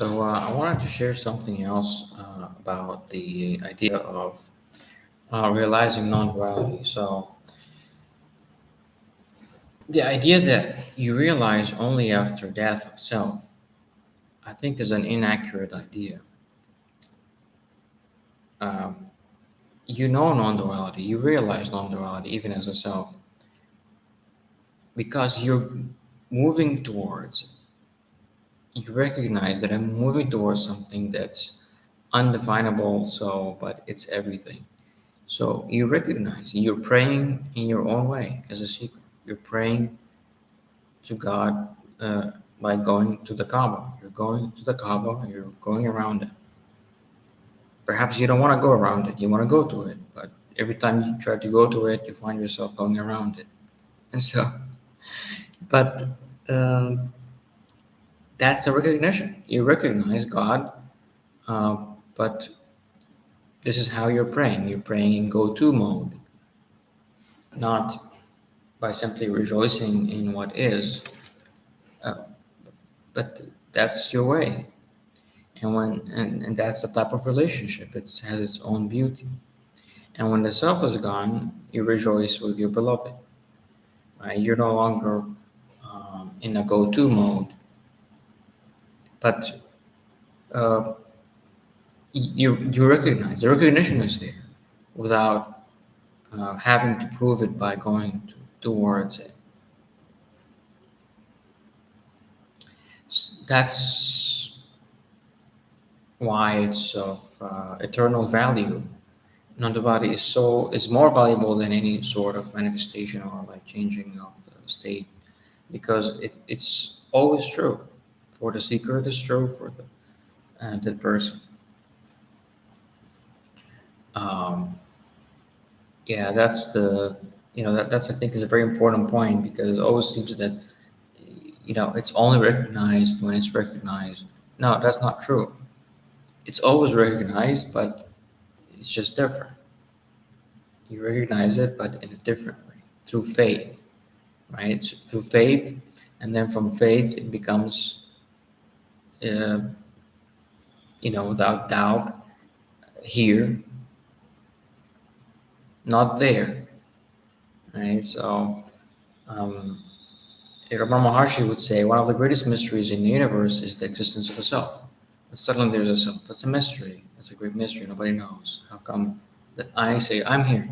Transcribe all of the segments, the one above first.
I wanted to share something else about the idea of realizing non-duality. So the idea that you realize only after death of self, I think, is an inaccurate idea. Um, you know non-duality, you realize non-duality even as a self, because you're moving towards. You recognize that I'm moving towards something that's undefinable. But it's everything. So you recognize you're praying in your own way as a seeker. You're praying to God by going to the Kaaba. You're going to the Kaaba, you're going around it. Perhaps you don't want to go around it, you want to go to it. But every time you try to go to it, you find yourself going around it. And so, but um, that's a recognition. You recognize God, but this is how you're praying. You're praying in go to mode, not by simply rejoicing in what is. Uh, but that's your way, and that's the type of relationship. It has its own beauty. And when the self is gone, you rejoice with your beloved. Right? You're no longer in a go-to mode, but uh, you recognize the recognition is there without having to prove it by going towards it. That's why it's of eternal value. Non-duality is more valuable than any sort of manifestation or like changing of the state, because it's always true. For the seeker, it is true. For the person. Um, yeah, that's I think is a very important point, because it always seems that it's only recognized when it's recognized. No, that's not true. It's always recognized, but it's just different. You recognize it, but in a different way, through faith, right? So through faith, and then from faith it becomes, uh, without doubt, here, not there, right? So, um, Ramana Maharshi would say one of the greatest mysteries in the universe is the existence of a self. But suddenly there's a self. That's a mystery. That's a great mystery. Nobody knows. How come that I say I'm here,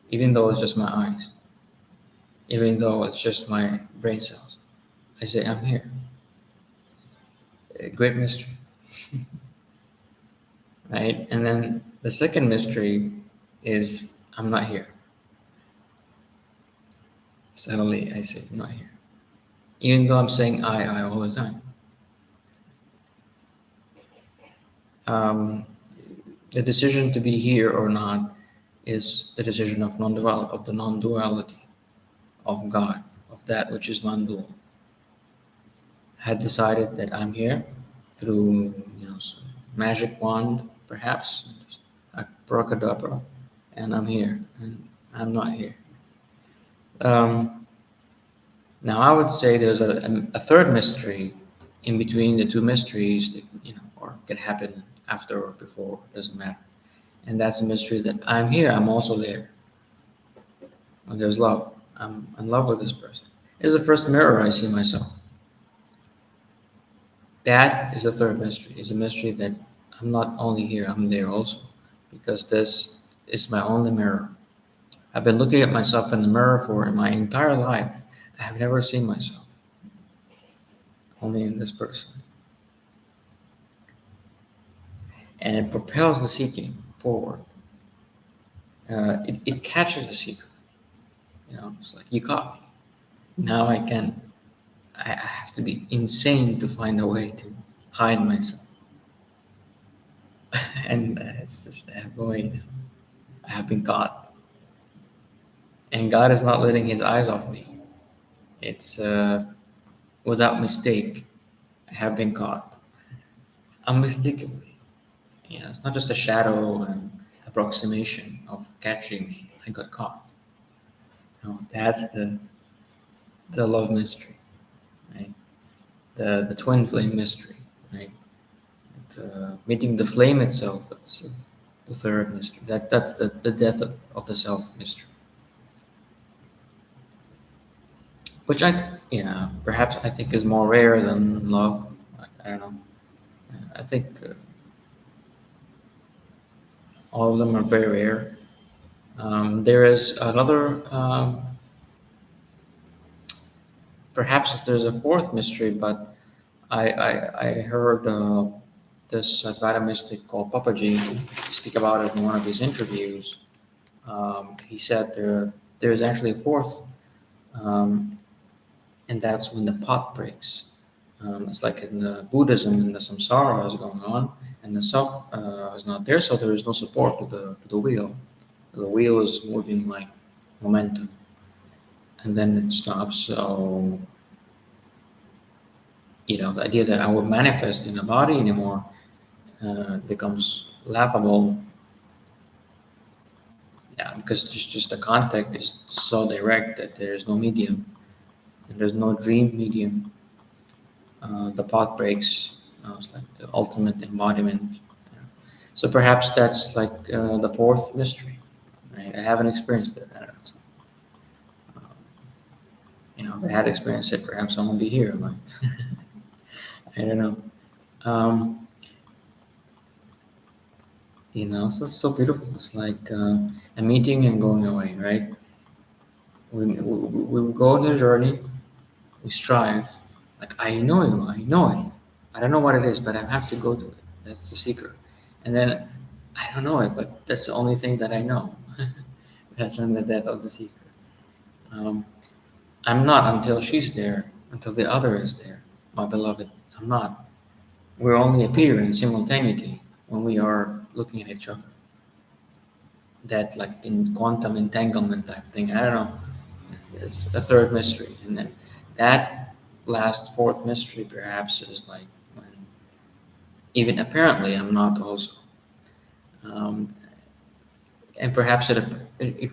even though it's just my eyes, even though it's just my brain cells? I say I'm here. A great mystery, right? And then the second mystery is I'm not here. Suddenly I say I'm not here, even though I'm saying I all the time. Um, the decision to be here or not is the decision of the non-duality of God, of that which is non-dual. Had decided that I'm here through some magic wand, perhaps, abracadabra, and I'm here, and I'm not here. Um, Now I would say there's a third mystery in between the two mysteries that or can happen after or before, doesn't matter. And that's the mystery that I'm here, I'm also there. When there's love, I'm in love with this person. It's the first mirror I see myself. That is the third mystery. It's a mystery that I'm not only here, I'm there also. Because this is my only mirror. I've been looking at myself in the mirror for my entire life. I have never seen myself, only in this person. And it propels the seeking forward. It catches the seeker. It's like you caught me. Now I have to be insane to find a way to hide myself. And it's just boy, I have been caught, and God is not letting His eyes off me. It's without mistake, I have been caught unmistakably. It's not just a shadow and approximation of catching me. I got caught. That's the love mystery, right? The twin flame mystery, right? meeting the flame itself. That's the third mystery. That's the death of the self mystery, which yeah, perhaps I think is more rare than love. I don't know. I think all of them are very rare. There is another, perhaps there's a fourth mystery, but I heard this Advaita mystic called Papaji speak about it in one of his interviews. He said there's actually a fourth, um, and that's when the pot breaks. It's like in the Buddhism, and the samsara is going on, and the self is not there, so there is no support to the wheel. The wheel is moving like momentum, and then it stops. So the idea that I would manifest in a body anymore becomes laughable. Yeah, because just the contact is so direct that there's no medium, and there's no dream medium. The pot breaks. It's like the ultimate embodiment. So perhaps that's like the fourth mystery. Right? I haven't experienced it. I don't know. So, if I had experienced it, perhaps I won't be here. Like, I don't know. Um, so it's so beautiful. It's like a meeting and going away, right? We go on the journey, we strive. Like, I know you, I know it. I don't know what it is, but I have to go to it. That's the secret. And then I don't know it, but that's the only thing that I know. That's in the death of the secret. Um, I'm not until she's there, until the other is there, my beloved. I'm not. We only appear in simultaneity when we are looking at each other. That like in quantum entanglement type thing. I don't know. It's a third mystery, and then that last fourth mystery perhaps is like when even apparently I'm not also, um, and perhaps it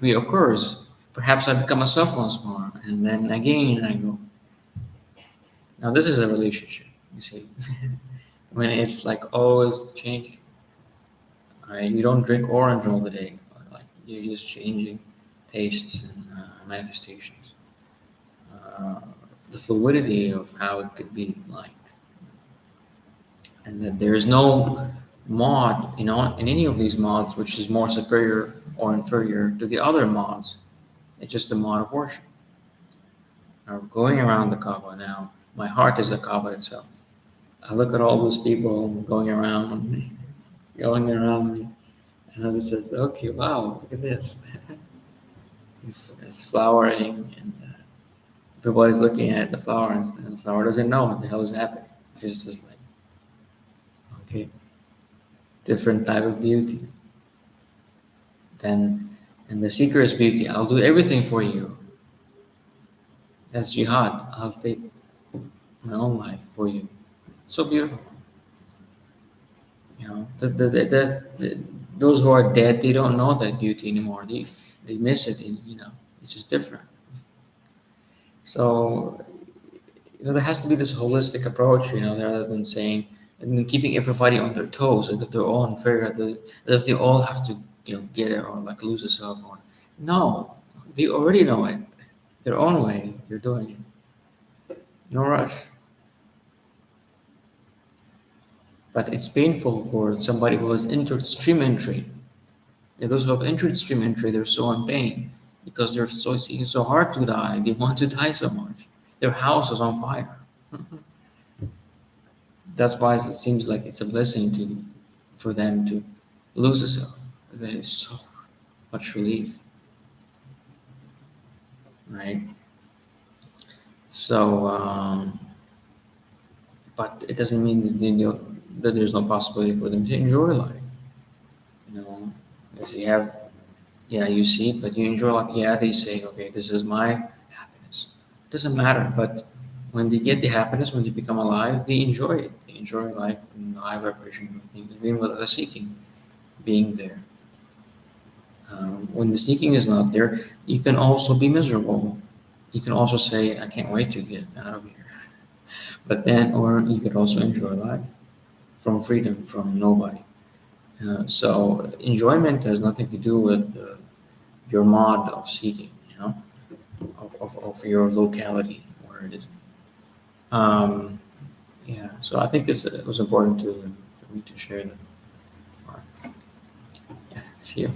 reoccurs. Perhaps I become a self once more, and then again I go. Now this is a relationship, you see, when it's like always changing. Right? You don't drink orange all the day, but like you're just changing tastes and manifestations. Uh, the fluidity of how it could be like, and that there is no mod, in any of these mods which is more superior or inferior to the other mods. It's just a mod of worship. Now, going around the Kaaba now, my heart is the Kaaba itself. I look at all those people going around, going around, and I just says, okay, wow, look at this. It's flowering, and everybody's looking at the flower, and the flower doesn't know what the hell is happening. It's just like, okay, different type of beauty. Then, and the seeker is beauty. I'll do everything for you. That's jihad. I'll take my own life for you. So beautiful. Those who are dead, they don't know that beauty anymore. They miss it. And, it's just different. So there has to be this holistic approach, rather than saying and then keeping everybody on their toes as if they're all inferior, as if they all have to, get it or like lose a cell phone. No, they already know it. Their own way, they're doing it. No rush. But it's painful for somebody who has entered stream entry. And those who have entered stream entry, they're so in pain because they're it's so hard to die. They want to die so much. Their house is on fire. That's why it seems like it's a blessing for them to lose a self. There is so much relief, right? So, but it doesn't mean that there's no possibility for them to enjoy life. As you have, yeah, you see it, but you enjoy life. Yeah, they say, okay, this is my happiness. It doesn't matter, but when they get the happiness, when they become alive, they enjoy it. They enjoy life and the high vibration of things, even without the seeking being there. When the seeking is not there, you can also be miserable. You can also say, I can't wait to get out of here. But then, or you could also enjoy life. from freedom, from nobody. So enjoyment has nothing to do with your mod of seeking, of your locality where it is. Um, yeah, so I think it was important for me to share that. All right. Yeah, see you.